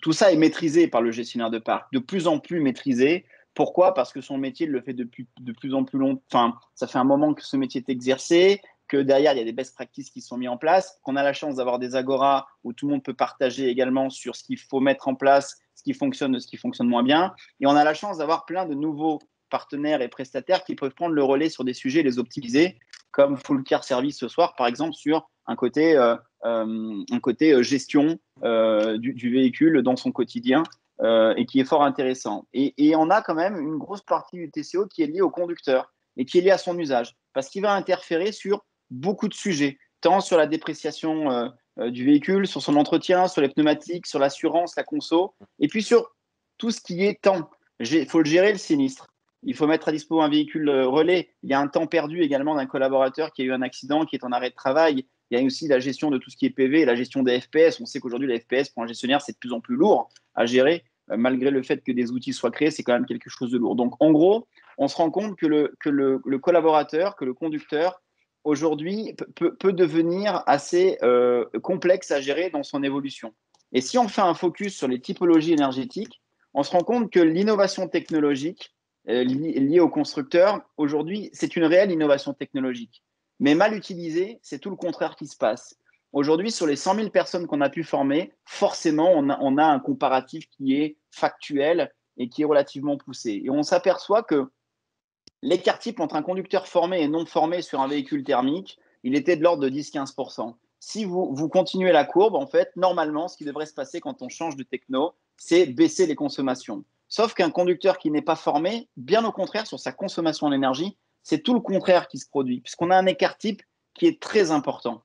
tout ça est maîtrisé par le gestionnaire de parc, de plus en plus maîtrisé. Pourquoi? Parce que son métier le fait de plus en plus longtemps. Enfin, ça fait un moment que ce métier est exercé, que derrière, il y a des best practices qui sont mis en place, qu'on a la chance d'avoir des agoras où tout le monde peut partager également sur ce qu'il faut mettre en place, ce qui fonctionne, ce qui fonctionne moins bien. Et on a la chance d'avoir plein de nouveaux partenaires et prestataires qui peuvent prendre le relais sur des sujets et les optimiser, comme Fullcar Service ce soir, par exemple, sur un côté gestion du véhicule dans son quotidien et qui est fort intéressant. Et on a quand même une grosse partie du TCO qui est liée au conducteur et qui est liée à son usage, parce qu'il va interférer sur beaucoup de sujets, tant sur la dépréciation du véhicule, sur son entretien, sur les pneumatiques, sur l'assurance, la conso, et puis sur tout ce qui est temps. Il faut le gérer, le sinistre. Il faut mettre à disposition un véhicule relais. Il y a un temps perdu également d'un collaborateur qui a eu un accident, qui est en arrêt de travail. Il y a aussi la gestion de tout ce qui est PV et la gestion des FPS. On sait qu'aujourd'hui, les FPS, pour un gestionnaire, c'est de plus en plus lourd à gérer. Malgré le fait que des outils soient créés, c'est quand même quelque chose de lourd. Donc, en gros, on se rend compte que le collaborateur, que le conducteur, aujourd'hui, peut devenir assez complexe à gérer dans son évolution. Et si on fait un focus sur les typologies énergétiques, on se rend compte que l'innovation technologique liée au constructeur, aujourd'hui, c'est une réelle innovation technologique. Mais mal utilisée, c'est tout le contraire qui se passe. Aujourd'hui, sur les 100 000 personnes qu'on a pu former, forcément, on a un comparatif qui est factuel et qui est relativement poussé. Et on s'aperçoit que l'écart type entre un conducteur formé et non formé sur un véhicule thermique, il était de l'ordre de 10-15%. Si vous continuez la courbe, en fait, normalement, ce qui devrait se passer quand on change de techno, c'est baisser les consommations. Sauf qu'un conducteur qui n'est pas formé, bien au contraire, sur sa consommation d'énergie, c'est tout le contraire qui se produit, puisqu'on a un écart type qui est très important.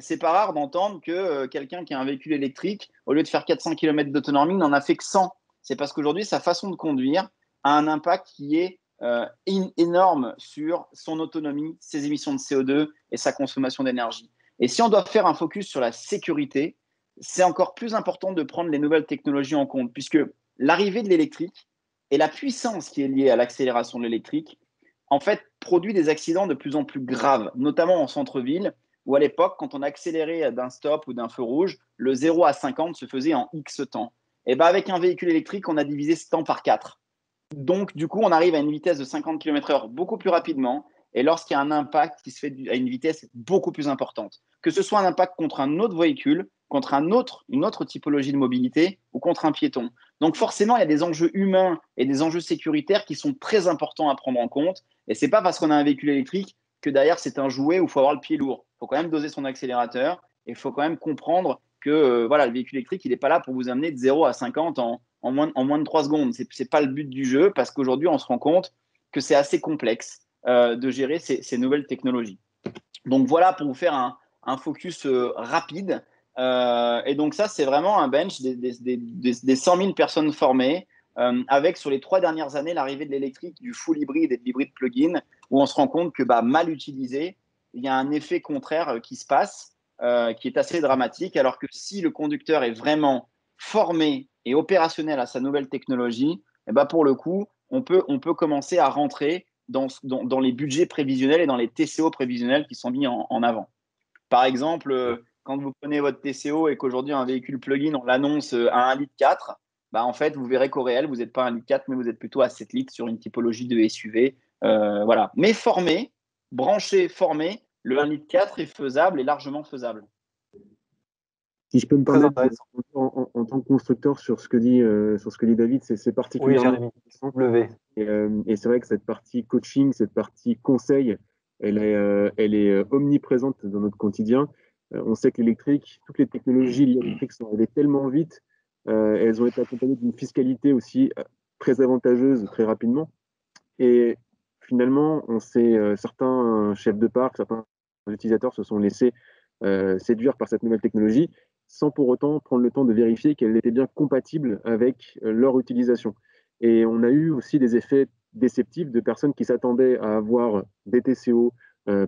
C'est pas rare d'entendre que quelqu'un qui a un véhicule électrique, au lieu de faire 400 km d'autonomie, n'en a fait que 100. C'est parce qu'aujourd'hui, sa façon de conduire a un impact qui est énorme sur son autonomie, ses émissions de CO2 et sa consommation d'énergie. Et si on doit faire un focus sur la sécurité, c'est encore plus important de prendre les nouvelles technologies en compte, puisque l'arrivée de l'électrique et la puissance qui est liée à l'accélération de l'électrique, en fait, produit des accidents de plus en plus graves, notamment en centre-ville, où à l'époque, quand on accélérait d'un stop ou d'un feu rouge, le 0 à 50 se faisait en X temps. Et ben avec un véhicule électrique, on a divisé ce temps par 4. Donc, du coup, on arrive à une vitesse de 50 km/h beaucoup plus rapidement. Et lorsqu'il y a un impact qui se fait à une vitesse beaucoup plus importante, que ce soit un impact contre un autre véhicule, contre une autre typologie de mobilité ou contre un piéton. Donc, forcément, il y a des enjeux humains et des enjeux sécuritaires qui sont très importants à prendre en compte. Et ce n'est pas parce qu'on a un véhicule électrique que derrière, c'est un jouet où il faut avoir le pied lourd. Il faut quand même doser son accélérateur et il faut quand même comprendre que voilà, le véhicule électrique, il n'est pas là pour vous amener de 0 à 50 en moins de 3 secondes. Ce n'est pas le but du jeu parce qu'aujourd'hui, on se rend compte que c'est assez complexe de gérer ces nouvelles technologies. Donc voilà pour vous faire un focus rapide. Et donc ça, c'est vraiment un bench des 100 000 personnes formées avec sur les 3 dernières années l'arrivée de l'électrique, du full hybride et de l'hybride plug-in où on se rend compte que mal utilisé, il y a un effet contraire qui se passe qui est assez dramatique alors que si le conducteur est vraiment formé et opérationnel à sa nouvelle technologie, et pour le coup, on peut commencer à rentrer dans les budgets prévisionnels et dans les TCO prévisionnels qui sont mis en avant. Par exemple, quand vous prenez votre TCO et qu'aujourd'hui un véhicule plug-in, on l'annonce à 1,4 litre, en fait, vous verrez qu'au réel, vous n'êtes pas à 1,4 litre, mais vous êtes plutôt à 7 litres sur une typologie de SUV. Voilà. Mais formé, branché, formé, le 1,4 litre est faisable et largement faisable. Si je peux me permettre, en tant que constructeur, sur ce que dit David, c'est particulièrement intéressant. Et c'est vrai que cette partie coaching, cette partie conseil, elle est omniprésente dans notre quotidien. On sait que l'électrique, toutes les technologies liées à l'électrique sont arrivées tellement vite. Elles ont été accompagnées d'une fiscalité aussi très avantageuse très rapidement. Et finalement, certains chefs de parc, certains utilisateurs se sont laissés séduire par cette nouvelle technologie, sans pour autant prendre le temps de vérifier qu'elle était bien compatible avec leur utilisation. Et on a eu aussi des effets déceptifs de personnes qui s'attendaient à avoir des TCO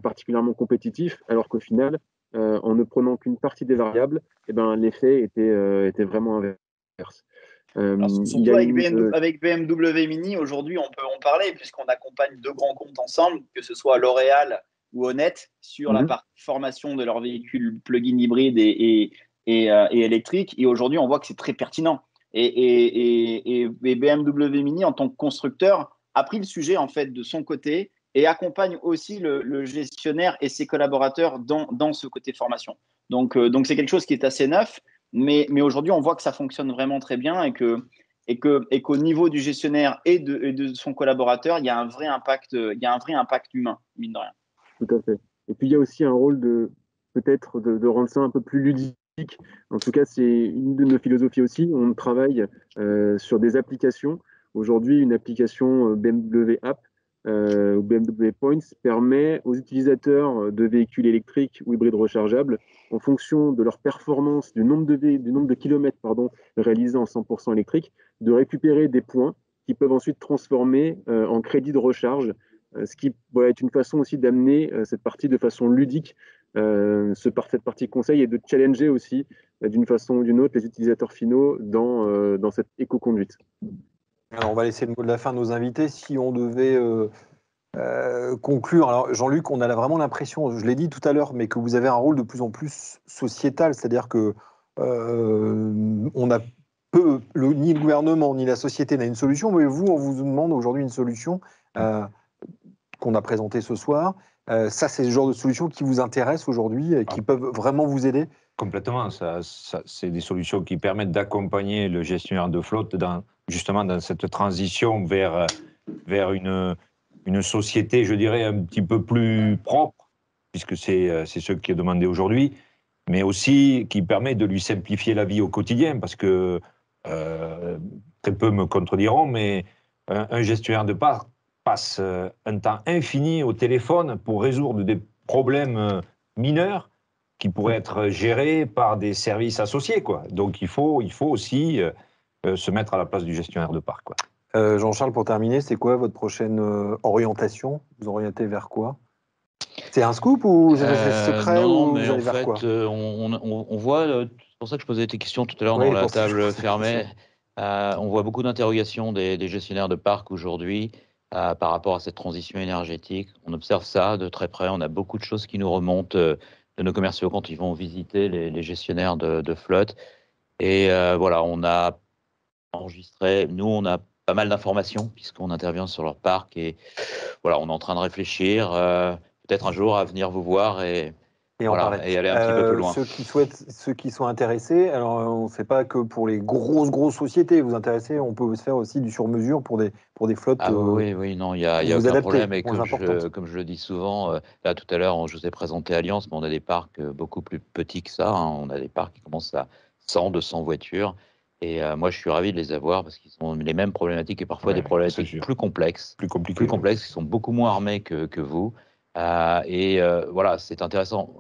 particulièrement compétitifs, alors qu'au final, en ne prenant qu'une partie des variables, l'effet était vraiment inverse. Surtout avec BMW Mini, aujourd'hui, on peut en parler puisqu'on accompagne 2 grands comptes ensemble, que ce soit L'Oréal ou Honnête, sur la partie formation de leurs véhicules plug-in hybrides et électriques. Et aujourd'hui, on voit que c'est très pertinent. Et BMW Mini, en tant que constructeur, a pris le sujet en fait de son côté et accompagne aussi le gestionnaire et ses collaborateurs dans ce côté formation. Donc c'est quelque chose qui est assez neuf, mais aujourd'hui, on voit que ça fonctionne vraiment très bien et qu'au niveau du gestionnaire et de son collaborateur, il y a un vrai impact humain, mine de rien. Tout à fait. Et puis, il y a aussi un rôle peut-être de rendre ça un peu plus ludique. En tout cas, c'est une de nos philosophies aussi. On travaille sur des applications. Aujourd'hui, une application BMW App ou BMW Points permet aux utilisateurs de véhicules électriques ou hybrides rechargeables, en fonction de leur performance, du nombre de kilomètres réalisés en 100% électrique, de récupérer des points qui peuvent ensuite transformer en crédit de recharge. Ce qui est une façon aussi d'amener cette partie de façon ludique, cette partie conseil, et de challenger aussi d'une façon ou d'une autre les utilisateurs finaux dans cette éco-conduite. Alors, on va laisser le mot de la fin de nos invités. Si on devait conclure, alors Jean-Luc, on a vraiment l'impression, je l'ai dit tout à l'heure, mais que vous avez un rôle de plus en plus sociétal, c'est-à-dire que on a ni le gouvernement ni la société n'a une solution, mais vous, on vous demande aujourd'hui une solution qu'on a présentée ce soir. Ça, c'est le genre de solutions qui vous intéressent aujourd'hui et qui peuvent vraiment vous aider? Complètement. C'est des solutions qui permettent d'accompagner le gestionnaire de flotte justement dans cette transition vers une société, je dirais, un petit peu plus propre, puisque c'est ce qui est demandé aujourd'hui, mais aussi qui permet de lui simplifier la vie au quotidien, parce que très peu me contrediront, mais un gestionnaire de parc passe un temps infini au téléphone pour résoudre des problèmes mineurs qui pourraient être gérés par des services associés, quoi. Donc il faut aussi se mettre à la place du gestionnaire de parc, quoi. Jean-Charles, pour terminer, c'est quoi votre prochaine orientation? Vous orientez vers quoi? C'est un scoop ou c'est secret? Non, ou mais vous allez en vers fait, quoi? on voit, c'est pour ça que je posais tes questions tout à l'heure Oui, dans la pour ça que je table pose la fermée. question. On voit beaucoup d'interrogations des gestionnaires de parcs aujourd'hui par rapport à cette transition énergétique. On observe ça de très près. On a beaucoup de choses qui nous remontent de nos commerciaux quand ils vont visiter les gestionnaires de flotte. Et voilà, on a enregistré, nous, on a pas mal d'informations puisqu'on intervient sur leur parc. Et voilà, on est en train de réfléchir, peut-être un jour à venir vous voir et en parler. et aller un petit peu plus loin. Ceux qui sont intéressés, alors on ne sait pas que pour les grosses sociétés vous intéressez, on peut se faire aussi du sur-mesure pour des flottes. Ah oui, non, il y a vous aucun adaptez problème. Et moins importantes. comme je le dis souvent, là tout à l'heure, je vous ai présenté Alliance, mais on a des parcs beaucoup plus petits que ça, hein. On a des parcs qui commencent à 100, 200 voitures. Et moi, je suis ravi de les avoir parce qu'ils ont les mêmes problématiques et parfois des problématiques plus complexes, plus compliquées, qui sont beaucoup moins armés que vous. Voilà, c'est intéressant.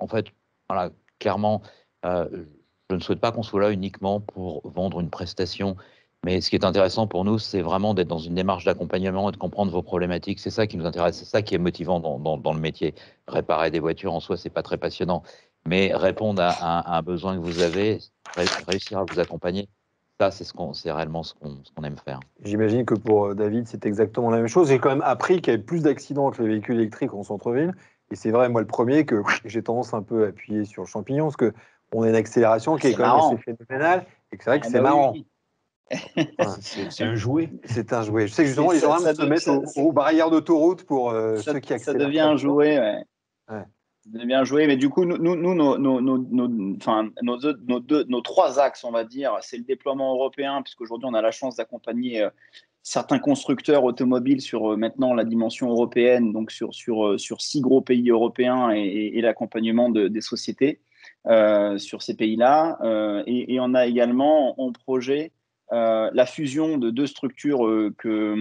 En fait, voilà, clairement, je ne souhaite pas qu'on soit là uniquement pour vendre une prestation. Mais ce qui est intéressant pour nous, c'est vraiment d'être dans une démarche d'accompagnement et de comprendre vos problématiques. C'est ça qui nous intéresse, c'est ça qui est motivant dans le métier. Réparer des voitures en soi, c'est pas très passionnant. Mais répondre à un besoin que vous avez, réussir à vous accompagner, ça, c'est réellement ce qu'on aime faire. J'imagine que pour David, c'est exactement la même chose. J'ai quand même appris qu'il y avait plus d'accidents avec les véhicules électriques en centre-ville. Et c'est vrai, moi, le premier, que j'ai tendance un peu à appuyer sur le champignon, parce qu'on a une accélération qui est quand même assez phénoménale. Et c'est vrai que c'est marrant. Oui. C'est un jouet. C'est un jouet. Je sais que justement, les gens se mettent aux barrières d'autoroute pour ceux qui accélèrent. Ça devient un jouet, ouais. Ça devient un jouet, mais du coup, nos trois axes, on va dire, c'est le déploiement européen, puisqu'aujourd'hui, on a la chance d'accompagner certains constructeurs automobiles sur maintenant la dimension européenne, donc sur 6 gros pays européens et l'accompagnement des sociétés sur ces pays-là. Et on a également en projet la fusion de 2 structures que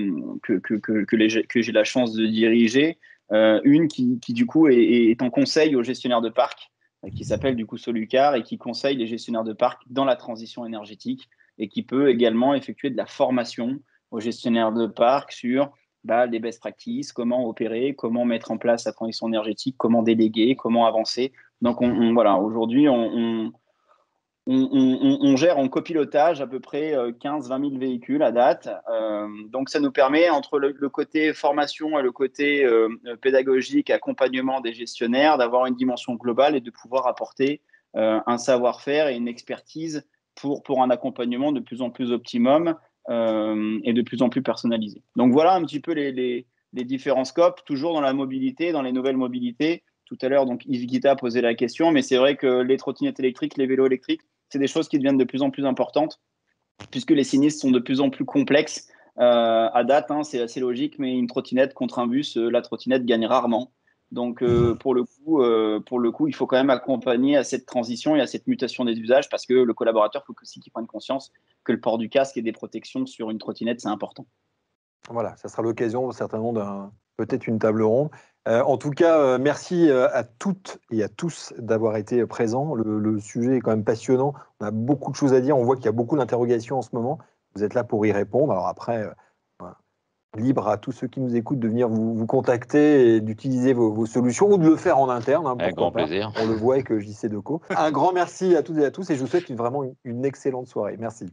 j'ai la chance de diriger. Une qui du coup est en conseil aux gestionnaires de parcs, qui s'appelle du coup Solucar et qui conseille les gestionnaires de parcs dans la transition énergétique et qui peut également effectuer de la formation aux gestionnaires de parcs sur les best practices, comment opérer, comment mettre en place la transition énergétique, comment déléguer, comment avancer. Donc voilà, aujourd'hui on gère en copilotage à peu près 15-20 000 véhicules à date. Donc, ça nous permet, entre le côté formation et le côté pédagogique, accompagnement des gestionnaires, d'avoir une dimension globale et de pouvoir apporter un savoir-faire et une expertise pour un accompagnement de plus en plus optimum et de plus en plus personnalisé. Donc, voilà un petit peu les différents scopes, toujours dans la mobilité, dans les nouvelles mobilités. Tout à l'heure, donc Yves Guita posait la question, mais c'est vrai que les trottinettes électriques, les vélos électriques, c'est des choses qui deviennent de plus en plus importantes puisque les sinistres sont de plus en plus complexes. À date, c'est assez logique, mais une trottinette contre un bus, la trottinette gagne rarement. Donc, pour le coup, il faut quand même accompagner à cette transition et à cette mutation des usages parce que le collaborateur, il faut aussi qu'il prenne conscience que le port du casque et des protections sur une trottinette, c'est important. Voilà, ça sera l'occasion certainement peut-être une table ronde. En tout cas, merci à toutes et à tous d'avoir été présents. Le sujet est quand même passionnant. On a beaucoup de choses à dire. On voit qu'il y a beaucoup d'interrogations en ce moment. Vous êtes là pour y répondre. Alors après, libre à tous ceux qui nous écoutent de venir vous contacter et d'utiliser vos solutions ou de le faire en interne. Avec grand plaisir. On le voit avec JC Deco. Un grand merci à toutes et à tous et je vous souhaite vraiment une excellente soirée. Merci.